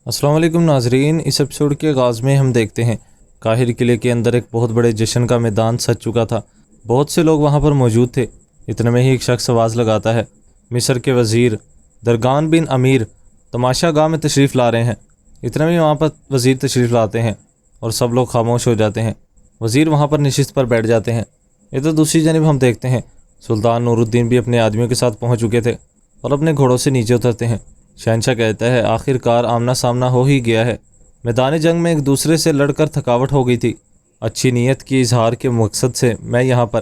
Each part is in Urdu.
السلام علیکم ناظرین، اس ایپیسوڈ کے آغاز میں ہم دیکھتے ہیں قاہر قلعے کے اندر ایک بہت بڑے جشن کا میدان سج چکا تھا۔ بہت سے لوگ وہاں پر موجود تھے۔ اتنے میں ہی ایک شخص آواز لگاتا ہے، مصر کے وزیر درگان بن امیر تماشا گاہ میں تشریف لا رہے ہیں۔ اتنے میں وہاں پر وزیر تشریف لاتے ہیں اور سب لوگ خاموش ہو جاتے ہیں۔ وزیر وہاں پر نشست پر بیٹھ جاتے ہیں۔ ادھر دوسری جانب ہم دیکھتے ہیں سلطان نور الدین بھی اپنے آدمیوں کے ساتھ پہنچ چکے تھے اور اپنے گھوڑوں سے نیچے اترتے ہیں۔ شہنشاہ کہتا ہے، آخر کار آمنا سامنا ہو ہی گیا ہے۔ میدان جنگ میں ایک دوسرے سے لڑ کر تھکاوٹ ہو گئی تھی۔ اچھی نیت کی اظہار کے مقصد سے میں یہاں پر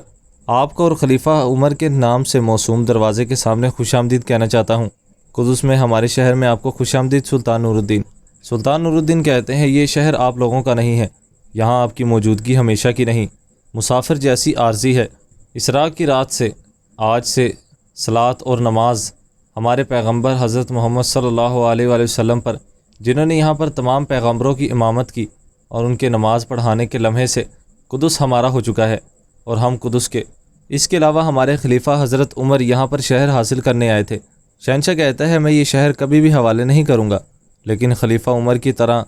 آپ کو اور خلیفہ عمر کے نام سے موسوم دروازے کے سامنے خوش آمدید کہنا چاہتا ہوں۔ قدس میں ہمارے شہر میں آپ کو خوش آمدید سلطان نور الدین۔ سلطان نور الدین کہتے ہیں، یہ شہر آپ لوگوں کا نہیں ہے، یہاں آپ کی موجودگی ہمیشہ کی نہیں، مسافر جیسی عارضی ہے۔ اسراء کی رات سے آج سے صلاۃ اور نماز ہمارے پیغمبر حضرت محمد صلی اللہ علیہ وآلہ وسلم پر، جنہوں نے یہاں پر تمام پیغمبروں کی امامت کی، اور ان کے نماز پڑھانے کے لمحے سے قدس ہمارا ہو چکا ہے اور ہم قدس کے۔ اس کے علاوہ ہمارے خلیفہ حضرت عمر یہاں پر شہر حاصل کرنے آئے تھے۔ شہنشاہ کہتا ہے، میں یہ شہر کبھی بھی حوالے نہیں کروں گا، لیکن خلیفہ عمر کی طرح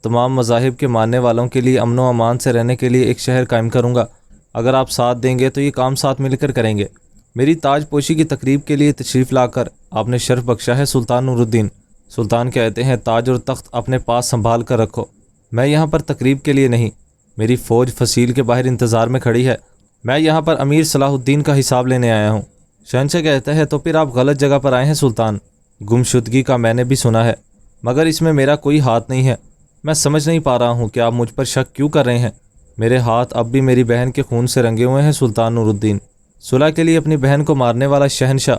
تمام مذاہب کے ماننے والوں کے لیے امن و امان سے رہنے کے لیے ایک شہر قائم کروں گا۔ اگر آپ ساتھ دیں گے تو یہ کام ساتھ مل کر کریں گے۔ میری تاج پوشی کی تقریب کے لیے تشریف لا کر آپ نے شرف بخشا ہے سلطان نور الدین۔ سلطان کہتے ہیں، تاج اور تخت اپنے پاس سنبھال کر رکھو، میں یہاں پر تقریب کے لیے نہیں، میری فوج فصیل کے باہر انتظار میں کھڑی ہے، میں یہاں پر امیر صلاح الدین کا حساب لینے آیا ہوں۔ شہنشاہ کہتا ہے، تو پھر آپ غلط جگہ پر آئے ہیں سلطان، گمشدگی کا میں نے بھی سنا ہے، مگر اس میں میرا کوئی ہاتھ نہیں ہے۔ میں سمجھ نہیں پا رہا ہوں کہ آپ مجھ پر شک کیوں کر رہے ہیں۔ میرے ہاتھ اب بھی میری بہن کے خون سے رنگے ہوئے ہیں سلطان نور الدین۔ صلح کے لیے اپنی بہن کو مارنے والا شہنشاہ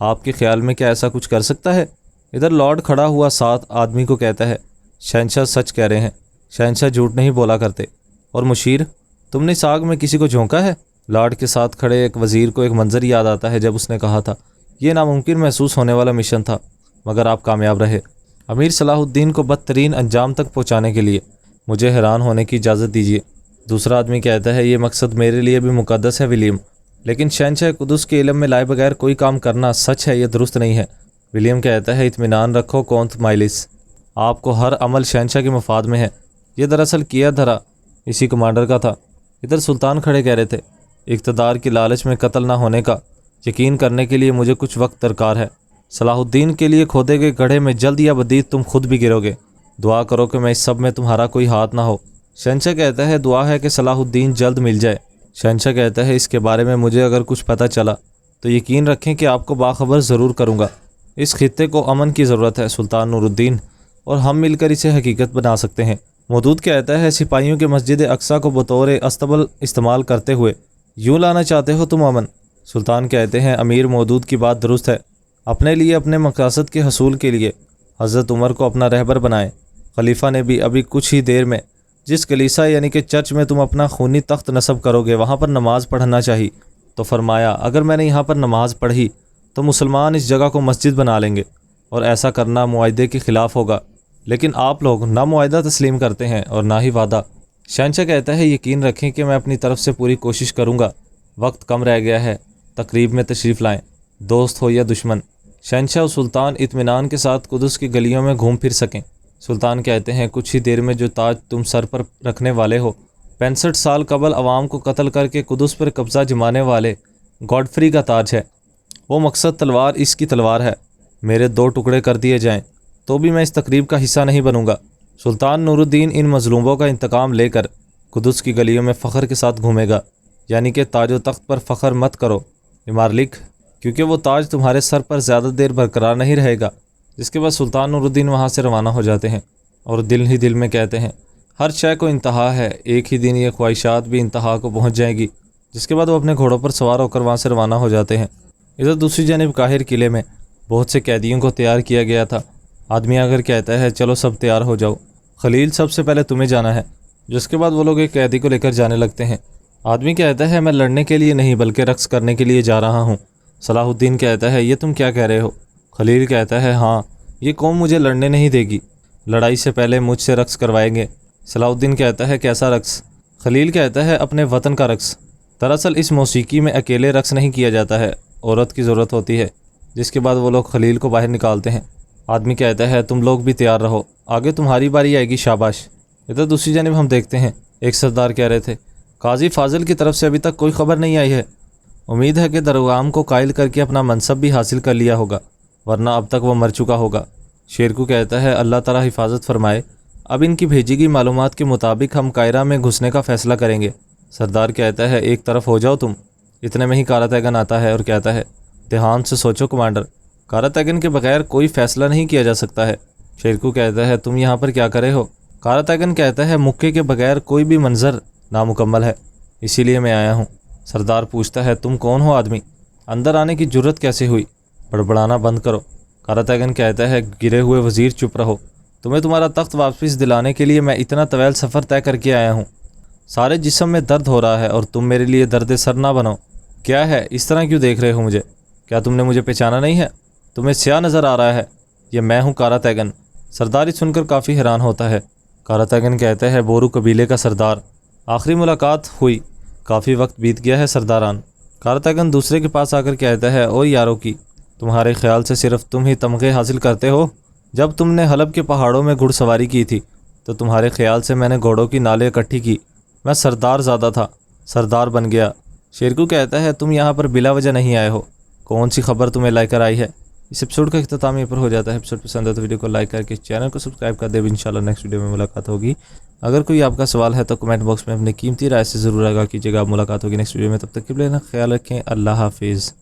آپ کے خیال میں کیا ایسا کچھ کر سکتا ہے؟ ادھر لارڈ کھڑا ہوا ساتھ آدمی کو کہتا ہے، شہنشاہ سچ کہہ رہے ہیں، شہنشاہ جھوٹ نہیں بولا کرتے۔ اور مشیر، تم نے اس آگ میں کسی کو جھونکا ہے؟ لارڈ کے ساتھ کھڑے ایک وزیر کو ایک منظر یاد آتا ہے جب اس نے کہا تھا، یہ ناممکن محسوس ہونے والا مشن تھا، مگر آپ کامیاب رہے امیر صلاح الدین کو بدترین انجام تک پہنچانے کے لیے۔ مجھے حیران ہونے کی اجازت دیجیے۔ دوسرا آدمی کہتا ہے، یہ مقصد میرے لیے بھی مقدس ہے ولیم، لیکن شہنشاہ قدس کے علم میں لائے بغیر کوئی کام کرنا سچ ہے یہ درست نہیں ہے۔ ولیم کہتا ہے، اطمینان رکھو کونت مائلس، آپ کو ہر عمل شہنشاہ کے مفاد میں ہے۔ یہ دراصل کیا دھرا اسی کمانڈر کا تھا۔ ادھر سلطان کھڑے کہہ رہے تھے، اقتدار کی لالچ میں قتل نہ ہونے کا یقین کرنے کے لیے مجھے کچھ وقت درکار ہے۔ صلاح الدین کے لیے کھودے گئے گڑھے میں جلد یا بدید تم خود بھی گرو گے۔ دعا کرو کہ میں اس سب میں تمہارا کوئی ہاتھ نہ ہو۔ شہنشاہ کہتا ہے، دعا ہے کہ صلاح الدین جلد مل جائے۔ شہنشاہ کہتا ہے، اس کے بارے میں مجھے اگر کچھ پتہ چلا تو یقین رکھیں کہ آپ کو باخبر ضرور کروں گا۔ اس خطے کو امن کی ضرورت ہے سلطان نور الدین، اور ہم مل کر اسے حقیقت بنا سکتے ہیں۔ مودود کہتا ہے، سپاہیوں کے مسجد اقصیٰ کو بطور استبل استعمال کرتے ہوئے یوں لانا چاہتے ہو تم امن؟ سلطان کہتے ہیں، امیر مودود کی بات درست ہے، اپنے لیے اپنے مقاصد کے حصول کے لیے حضرت عمر کو اپنا رہبر بنائیں۔ خلیفہ نے بھی ابھی کچھ ہی دیر میں جس کلیسا یعنی کہ چرچ میں تم اپنا خونی تخت نصب کرو گے وہاں پر نماز پڑھنا چاہیے، تو فرمایا، اگر میں نے یہاں پر نماز پڑھی تو مسلمان اس جگہ کو مسجد بنا لیں گے، اور ایسا کرنا معاہدے کے خلاف ہوگا، لیکن آپ لوگ نہ معاہدہ تسلیم کرتے ہیں اور نہ ہی وعدہ۔ شہنشاہ کہتا ہے، یقین رکھیں کہ میں اپنی طرف سے پوری کوشش کروں گا، وقت کم رہ گیا ہے، تقریب میں تشریف لائیں، دوست ہو یا دشمن۔ شہنشاہ و سلطان اطمینان کے ساتھ قدس کی گلیوں میں گھوم پھر سکیں۔ سلطان کہتے ہیں، کچھ ہی دیر میں جو تاج تم سر پر رکھنے والے ہو، 65 سال قبل عوام کو قتل کر کے قدس پر قبضہ جمانے والے گاڈفری کا تاج ہے۔ وہ مقصد تلوار اس کی تلوار ہے، میرے 2 ٹکڑے کر دیے جائیں تو بھی میں اس تقریب کا حصہ نہیں بنوں گا۔ سلطان نور الدین ان مظلوموں کا انتقام لے کر قدس کی گلیوں میں فخر کے ساتھ گھومے گا، یعنی کہ تاج و تخت پر فخر مت کرو امارلک، کیونکہ وہ تاج تمہارے سر پر زیادہ دیر برقرار نہیں رہے گا۔ جس کے بعد سلطان نور الدین وہاں سے روانہ ہو جاتے ہیں اور دل ہی دل میں کہتے ہیں، ہر شے کو انتہا ہے، ایک ہی دن یہ خواہشات بھی انتہا کو پہنچ جائیں گی۔ جس کے بعد وہ اپنے گھوڑوں پر سوار ہو کر وہاں سے روانہ ہو جاتے ہیں۔ ادھر دوسری جانب قاہر قلعے میں بہت سے قیدیوں کو تیار کیا گیا تھا۔ آدمی اگر کہتا ہے، چلو سب تیار ہو جاؤ، خلیل سب سے پہلے تمہیں جانا ہے۔ جس کے بعد وہ لوگ ایک قیدی کو لے کر جانے لگتے ہیں۔ آدمی کہتا ہے، میں لڑنے کے لیے نہیں بلکہ رقص کرنے کے لیے جا رہا ہوں۔ صلاح الدین کہتا ہے، یہ تم کیا کہہ رہے ہو؟ خلیل کہتا ہے، ہاں، یہ قوم مجھے لڑنے نہیں دے گی، لڑائی سے پہلے مجھ سے رقص کروائیں گے۔ صلاح الدین کہتا ہے، کیسا رقص؟ خلیل کہتا ہے، اپنے وطن کا رقص۔ دراصل اس موسیقی میں اکیلے رقص نہیں کیا جاتا ہے، عورت کی ضرورت ہوتی ہے۔ جس کے بعد وہ لوگ خلیل کو باہر نکالتے ہیں۔ آدمی کہتا ہے تم لوگ بھی تیار رہو، آگے تمہاری باری آئے گی، شاباش۔ ادھر دوسری جانب ہم دیکھتے ہیں ایک سردار کہہ رہے تھے قاضی فاضل کی طرف سے ابھی تک کوئی خبر نہیں آئی ہے، امید ہے کہ درغام کو قائل کر کے اپنا منصب بھی حاصل کر لیا ہوگا، ورنہ اب تک وہ مر چکا ہوگا۔ شیرکو کہتا ہے اللہ تعالیٰ حفاظت فرمائے، اب ان کی بھیجی گئی معلومات کے مطابق ہم قاہرہ میں گھسنے کا فیصلہ کریں گے۔ سردار کہتا ہے ایک طرف ہو جاؤ تم۔ اتنے میں ہی کاراتیگن آتا ہے اور کہتا ہے دھیان سے سوچو کمانڈر، کاراتیگن کے بغیر کوئی فیصلہ نہیں کیا جا سکتا ہے۔ شیرکو کہتا ہے تم یہاں پر کیا کرے ہو؟ کاراتیگن کہتا ہے مکے کے بغیر کوئی بھی منظر نامکمل ہے، اسی لیے میں آیا ہوں۔ سردار پوچھتا ہے تم کون ہو آدمی؟ اندر آنے کی جرت کیسے ہوئی؟ بڑبڑانا بند کرو۔ کاراتیگن کہتا ہے گرے ہوئے وزیر چپ رہو، تمہیں تمہارا تخت واپس دلانے کے لیے میں اتنا طویل سفر طے کر کے آیا ہوں، سارے جسم میں درد ہو رہا ہے اور تم میرے لیے درد سر نہ بنو۔ کیا ہے اس طرح کیوں دیکھ رہے ہو مجھے؟ کیا تم نے مجھے پہچانا نہیں ہے؟ تمہیں سیاہ نظر آ رہا ہے؟ یہ میں ہوں کاراتیگن۔ سردار سن کر کافی حیران ہوتا ہے۔ کاراتیگن کہتے ہیں بورو قبیلے کا سردار، آخری ملاقات ہوئی، کافی وقت بیت گیا ہے سرداران۔ کاراتیگن دوسرے کے پاس آ کر کہتا ہے او یارو کی، تمہارے خیال سے صرف تم ہی تمغے حاصل کرتے ہو؟ جب تم نے حلب کے پہاڑوں میں گھڑ سواری کی تھی تو تمہارے خیال سے میں نے گھوڑوں کی نالیں اکٹھی کی، میں سردار زیادہ تھا، سردار بن گیا۔ شیرکو کہتا ہے تم یہاں پر بلا وجہ نہیں آئے ہو، کون سی خبر تمہیں لے کر آئی ہے؟ اس ایپیسوڈ کا اختتام یہیں پر ہو جاتا ہے۔ ایپیسوڈ پسند ہے تو ویڈیو کو لائک کر کے چینل کو سبسکرائب کر دے۔ انشاءاللہ نیکسٹ ویڈیو میں ملاقات ہوگی۔ اگر کوئی آپ کا سوال ہے تو کمنٹ باکس میں اپنی قیمتی رائے سے ضرور آگاہ کیجیے گا۔ ملاقات ہوگی نیکسٹ ویڈیو میں، تب تک کے لیے خیال رکھیں، اللہ حافظ۔